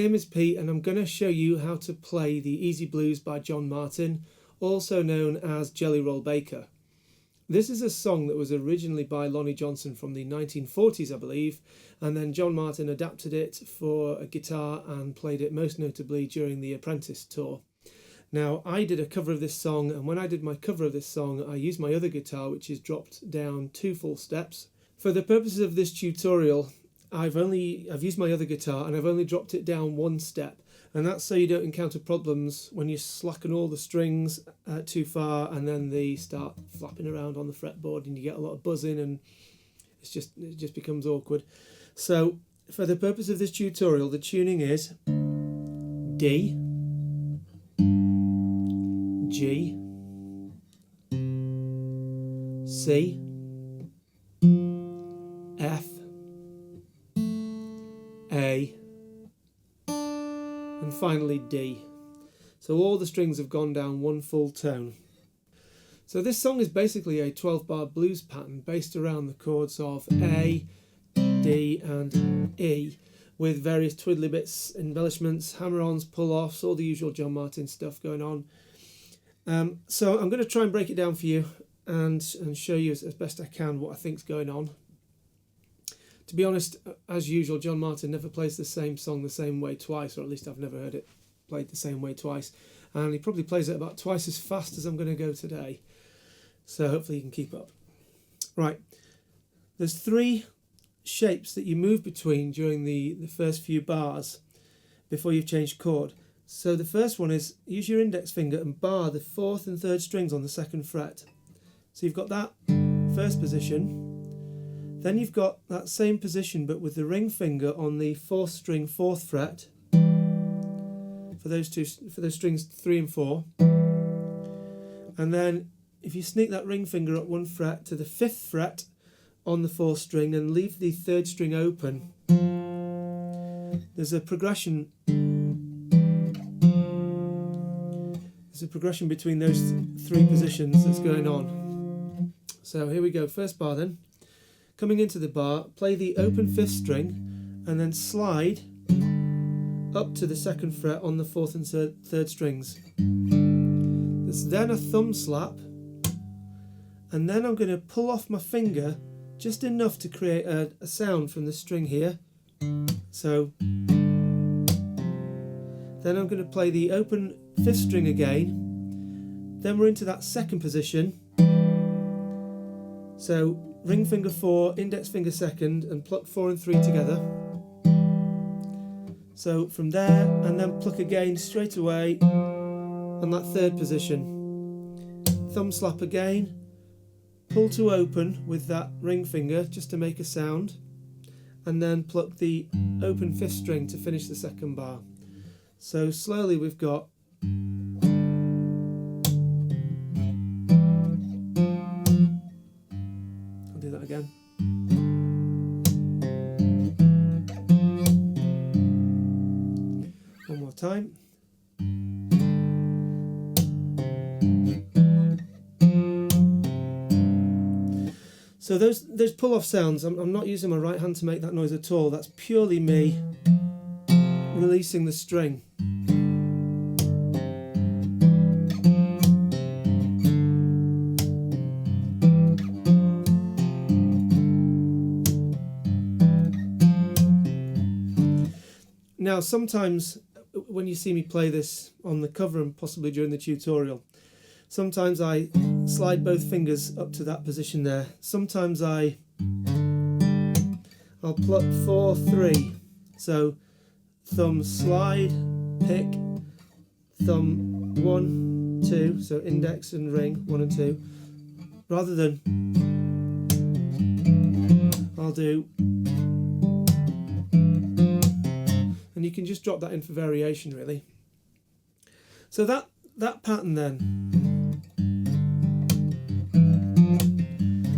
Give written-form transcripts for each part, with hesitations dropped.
name is Pete and I'm going to show you how to play the Easy Blues by John Martyn, also known as Jelly Roll Baker. This is a song that was originally by Lonnie Johnson from the 1940s, I believe, and then John Martyn adapted it for a guitar and played it most notably during the Apprentice tour. Now, I did a cover of this song, and when I did my cover of this song, I used my other guitar, which is dropped down 2 full steps. For the purposes of this tutorial, I've used my other guitar and I've only dropped it down 1 step, and that's so you don't encounter problems when you slacken all the strings too far and then they start flapping around on the fretboard and you get a lot of buzzing and it just becomes awkward. So for the purpose of this tutorial, the tuning is D, G, C, F, A, and finally D. So all the strings have gone down 1 full tone. So this song is basically a 12-bar blues pattern based around the chords of A, D and E, with various twiddly bits, embellishments, hammer-ons, pull-offs, all the usual John Martyn stuff going on. So I'm going to try and break it down for you and show you as best I can what I think's going on. To be honest, as usual, John Martyn never plays the same song the same way twice, or at least I've never heard it played the same way twice. And he probably plays it about twice as fast as I'm going to go today. So hopefully you can keep up. Right, there's 3 shapes that you move between during the first few bars before you've changed chord. So the first one is use your index finger and bar the 4th and 3rd strings on the 2nd fret. So you've got that first position. Then you've got that same position but with the ring finger on the 4th string 4th fret for those strings 3 and 4. And then if you sneak that ring finger up 1 fret to the 5th fret on the 4th string and leave the 3rd string open, there's a progression between those 3 positions that's going on. So here we go, first bar then. Coming into the bar, play the open 5th string and then slide up to the 2nd fret on the 4th and 3rd strings. There's then a thumb slap, and then I'm going to pull off my finger just enough to create a sound from the string here. So then I'm going to play the open 5th string again. Then we're into that 2nd position. So ring finger 4, index finger 2nd, and pluck 4 and 3 together. So from there, and then pluck again straight away on that 3rd position. Thumb slap again, pull to open with that ring finger just to make a sound, and then pluck the open 5th string to finish the 2nd bar. So slowly we've got again. One more time. So those pull-off sounds, I'm not using my right hand to make that noise at all. That's purely me releasing the string. Now sometimes when you see me play this on the cover and possibly during the tutorial, sometimes I slide both fingers up to that position there. Sometimes I'll pluck 4, 3. So thumb slide, pick, thumb 1, 2, so index and ring 1 and 2. Rather than I'll do, and you can just drop that in for variation really. So that pattern then,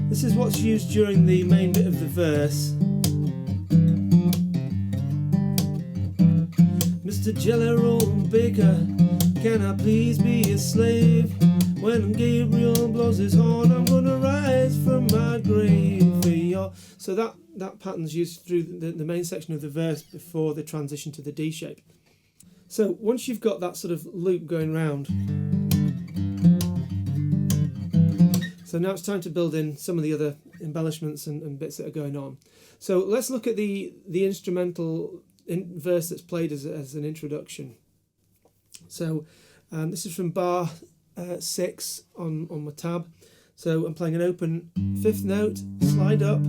this is what's used during the main bit of the verse. Mr. Jelly Roll Baker, can I please be a slave? When Gabriel blows his horn, I'm gonna rise from my grave for your So that pattern's used through the main section of the verse before the transition to the D shape. So once you've got that sort of loop going round, so now it's time to build in some of the other embellishments and bits that are going on. So let's look at the instrumental verse that's played as an introduction. So this is from bar 6 on my tab. So I'm playing an open 5th note, slide up,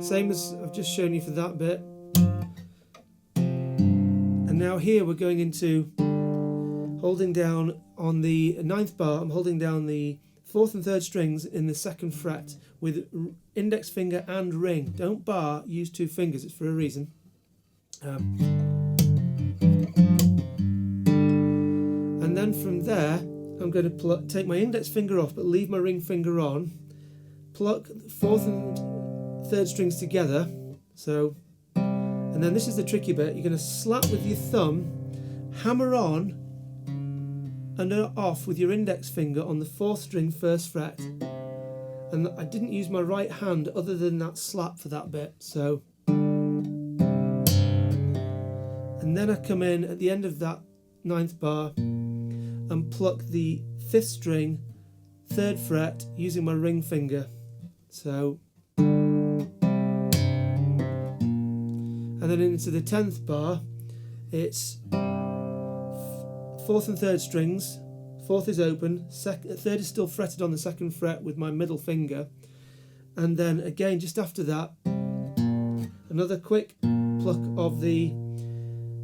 same as I've just shown you for that bit. And now here we're going into holding down on the 9th bar, I'm holding down the 4th and 3rd strings in the 2nd fret with index finger and ring. Don't bar, use 2 fingers, it's for a reason. And then from there, I'm going to take my index finger off but leave my ring finger on, pluck 4th and 3rd strings together. So, and then this is the tricky bit, you're going to slap with your thumb, hammer on and off with your index finger on the 4th string 1st fret. And I didn't use my right hand other than that slap for that bit. So, and then I come in at the end of that 9th bar and pluck the 5th string 3rd fret using my ring finger. So, and then into the 10th bar, it's 4th and 3rd strings, 4th is open, 3rd is still fretted on the 2nd fret with my middle finger, and then again just after that another quick pluck of the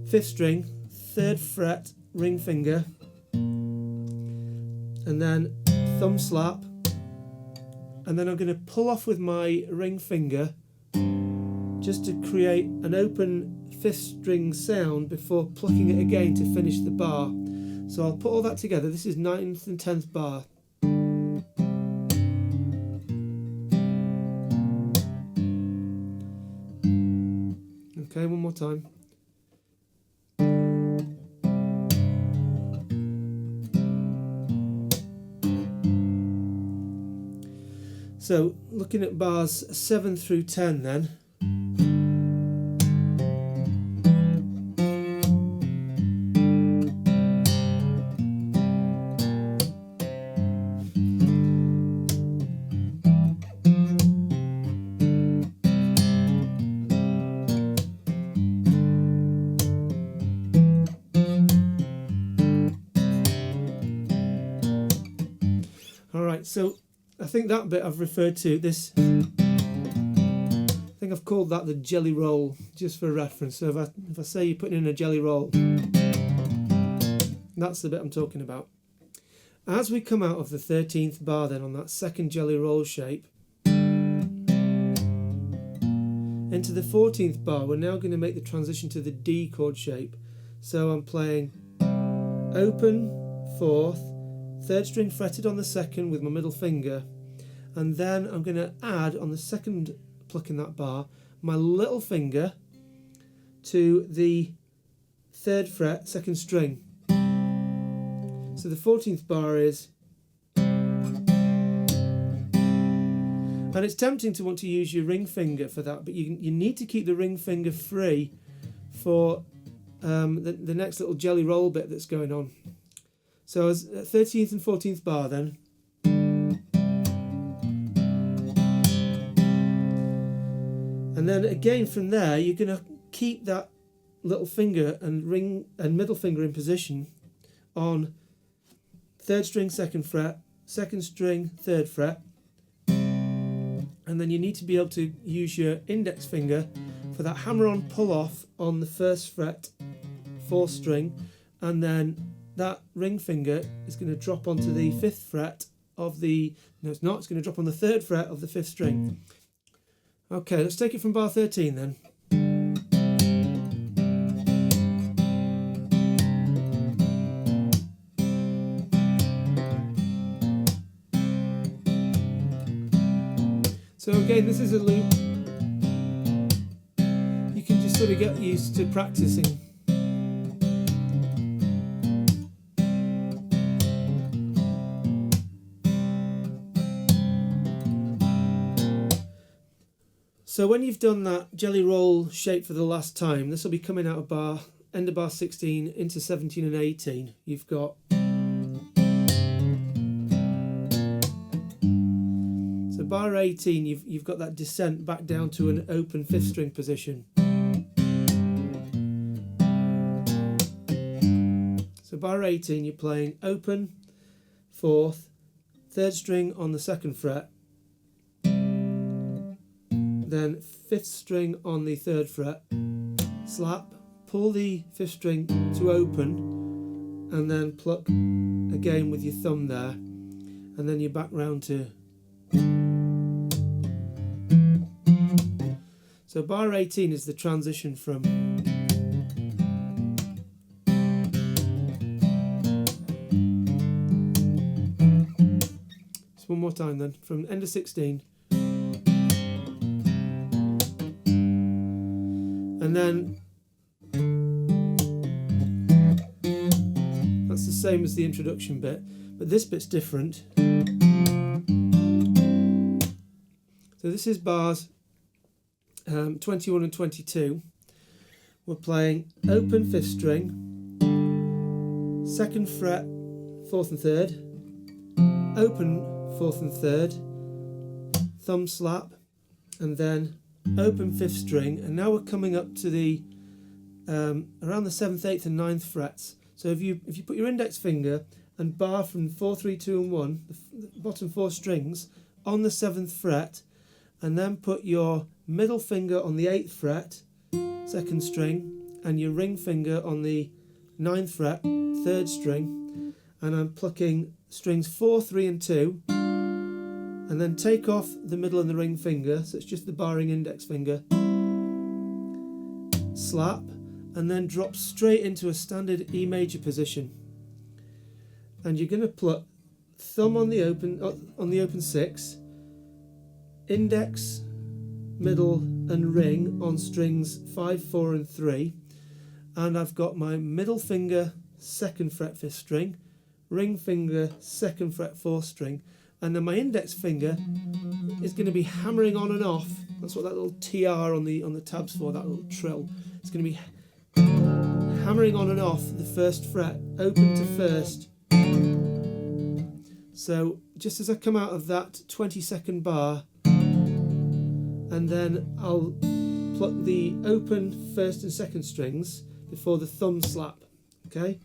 5th string, 3rd fret, ring finger, and then thumb slap, and then I'm going to pull off with my ring finger just to create an open 5th string sound before plucking it again to finish the bar. So I'll put all that together. This is 9th and 10th bar. Okay, one more time. So looking at bars 7 through 10 then. Alright, so I think that bit I've referred to, this, I think I've called that the jelly roll, just for reference. So if I say you're putting in a jelly roll, that's the bit I'm talking about. As we come out of the 13th bar then on that 2nd jelly roll shape, into the 14th bar, we're now going to make the transition to the D chord shape. So I'm playing open 4th, 3rd string fretted on the 2nd with my middle finger, and then I'm going to add on the 2nd pluck in that bar my little finger to the 3rd fret 2nd string. So the 14th bar is, and it's tempting to want to use your ring finger for that, but you need to keep the ring finger free for the next little jelly roll bit that's going on. So as 13th and 14th bar then. And then again from there you're going to keep that little finger and ring and middle finger in position on 3rd string 2nd fret, 2nd string 3rd fret. And then you need to be able to use your index finger for that hammer-on pull-off on the 1st fret 4th string, and then that ring finger is going to drop onto the 5th fret of the, no it's not, it's going to drop on the 3rd fret of the 5th string. Okay, let's take it from bar 13 then. So again, this is a loop. You can just sort of get used to practicing. So when you've done that jelly roll shape for the last time, this will be coming out of end of bar 16 into 17 and 18. You've got so bar 18, you've got that descent back down to an open 5th string position. So bar 18, you're playing open 4th, 3rd string on the 2nd fret, then 5th string on the 3rd fret, slap, pull the 5th string to open, and then pluck again with your thumb there, and then you're back round to. So bar 18 is the transition from just one more time then, from end of 16. And then that's the same as the introduction bit, but this bit's different. So this is bars 21 and 22. We're playing open 5th string, 2nd fret, 4th and 3rd, open 4th and 3rd, thumb slap, and then open 5th string, and now we're coming up to the around the 7th, 8th and 9th frets. So if you put your index finger and bar from 4, 3, 2 and 1, the bottom 4 strings on the 7th fret, and then put your middle finger on the 8th fret, 2nd string, and your ring finger on the 9th fret, 3rd string, and I'm plucking strings 4, 3 and 2, and then take off the middle and the ring finger, so it's just the barring index finger, slap, and then drop straight into a standard E major position. And you're going to pluck thumb on the open 6, index, middle and ring on strings 5, 4 and 3, and I've got my middle finger 2nd fret 5th string, ring finger 2nd fret 4th string, and then my index finger is going to be hammering on and off. That's what that little TR on the tab's for, that little trill. It's going to be hammering on and off the 1st fret, open to 1st. So just as I come out of that 22nd bar, and then I'll pluck the open 1st and 2nd strings before the thumb slap. Okay?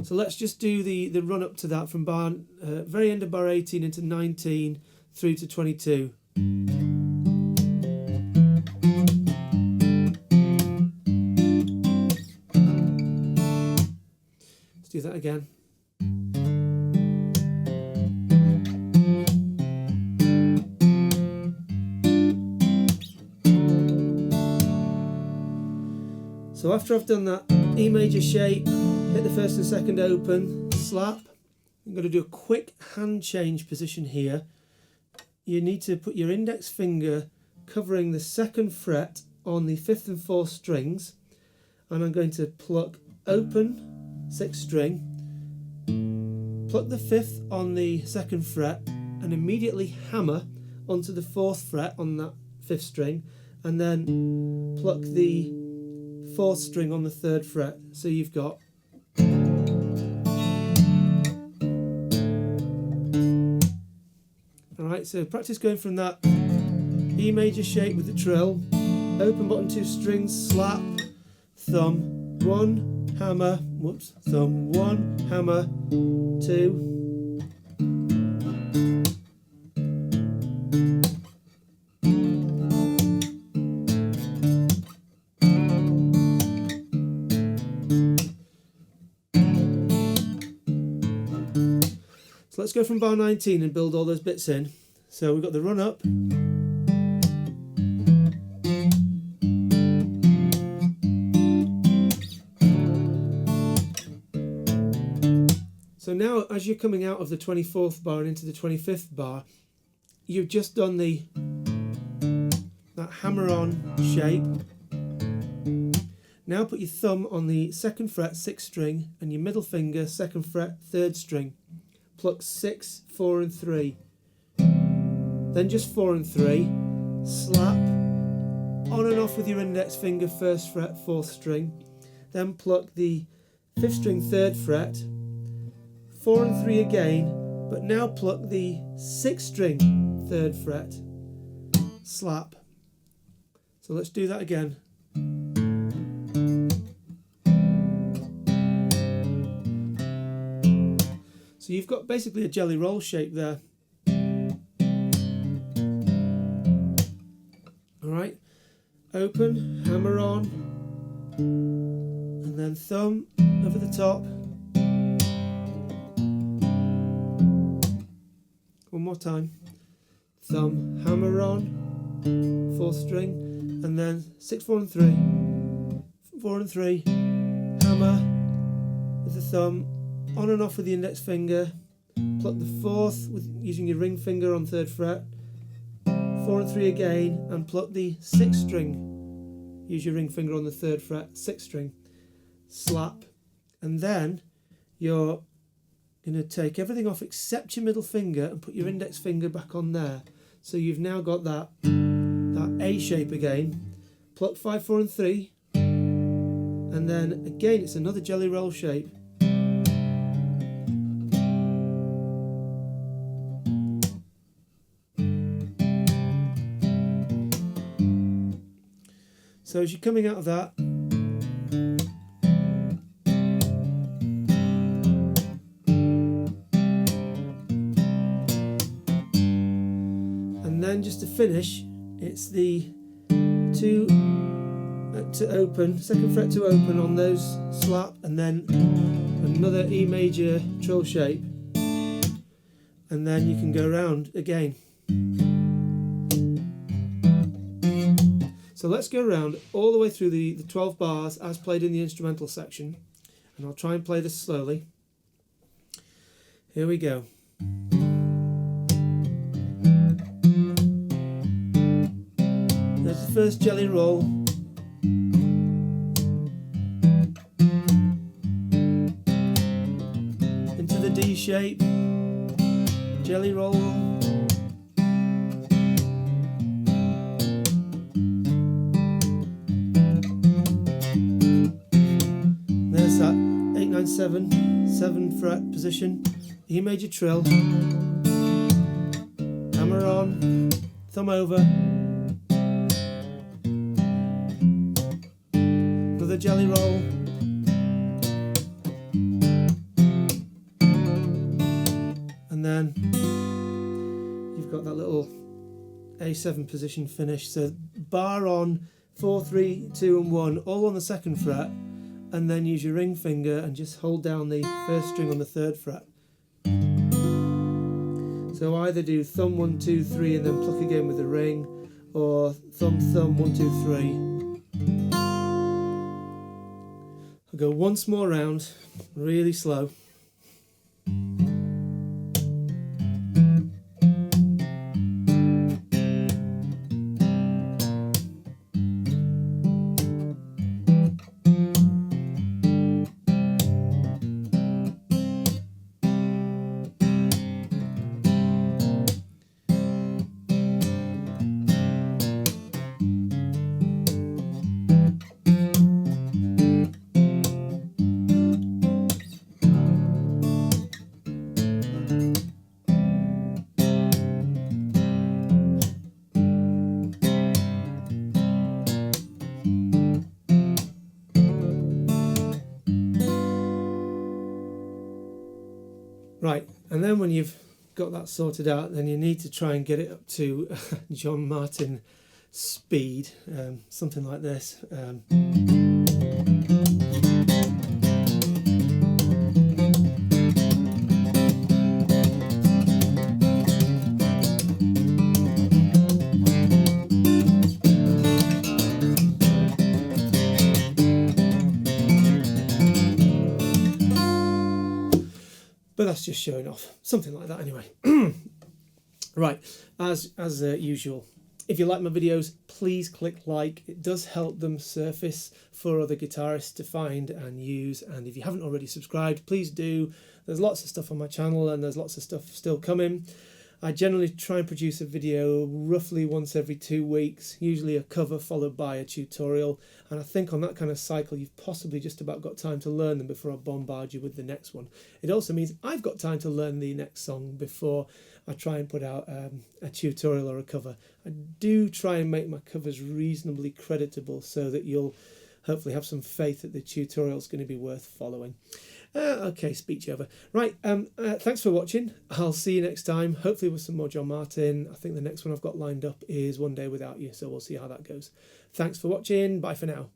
So let's just do the run up to that from bar very end of bar 18 into 19 through to 22. Let's do that again. So after I've done that E major shape, hit the 1st and 2nd open, slap, I'm going to do a quick hand change position here. You need to put your index finger covering the 2nd fret on the 5th and 4th strings, and I'm going to pluck open 6th string, pluck the 5th on the 2nd fret, and immediately hammer onto the 4th fret on that 5th string, and then pluck the 4th string on the 3rd fret. So you've got alright, so practice going from that E major shape with the trill, open bottom 2 strings, slap, thumb, 1, hammer, whoops, thumb, 1, hammer, 2, so let's go from bar 19 and build all those bits in. So we've got the run up, so now as you're coming out of the 24th bar and into the 25th bar, you've just done that hammer-on shape. Now put your thumb on the 2nd fret 6th string and your middle finger 2nd fret 3rd string. Pluck 6, 4 and 3. then just 4 and 3, slap, on and off with your index finger, 1st fret, 4th string, then pluck the 5th string, 3rd fret, 4 and 3 again, but now pluck the 6th string, 3rd fret, slap. So let's do that again. So you've got basically a jelly roll shape there. Alright, open, hammer on, and then thumb over the top. One more time. Thumb, hammer on, 4th string, and then 6, 4 and 3, 4 and 3, hammer with the thumb, on and off with the index finger, pluck the 4th with using your ring finger on 3rd fret, 4 and 3 again, and pluck the 6th string, use your ring finger on the 3rd fret, 6th string, slap, and then you're going to take everything off except your middle finger and put your index finger back on there. So you've now got that A shape again. Pluck 5, 4 and 3, and then again it's another jelly roll shape. So as you're coming out of that, and then just to finish, it's the 2 to open, 2nd fret to open on those, slap, and then another E major trill shape, and then you can go round again. So let's go round all the way through the 12 bars as played in the instrumental section, and I'll try and play this slowly. Here we go. There's the first jelly roll. Into the D shape, jelly roll. There's that 8, 9, 7, 7th fret position, E major trill, hammer on, thumb over, another jelly roll, and then you've got that little A7 position finish. So bar on, 4, 3, 2 and 1, all on the 2nd fret, and then use your ring finger and just hold down the 1st string on the 3rd fret. So either do thumb 1, 2, 3 and then pluck again with the ring, or thumb, thumb, 1, 2, 3. I'll go once more round, really slow. Right, and then when you've got that sorted out, then you need to try and get it up to John Martyn speed, something like this. But that's just showing off, something like that anyway. Right, as usual, if you like my videos, please click like. It does help them surface for other guitarists to find and use, and if you haven't already subscribed, please do. There's lots of stuff on my channel and there's lots of stuff still coming. I generally try and produce a video roughly once every 2 weeks, usually a cover followed by a tutorial. And I think on that kind of cycle, you've possibly just about got time to learn them before I bombard you with the next one. It also means I've got time to learn the next song before I try and put out a tutorial or a cover. I do try and make my covers reasonably creditable so that you'll hopefully have some faith that the tutorial is going to be worth following. Okay, speech over. Right, thanks for watching. I'll see you next time, hopefully with some more John Martyn. I think the next one I've got lined up is One Day Without You, so we'll see how that goes. Thanks for watching. Bye for now.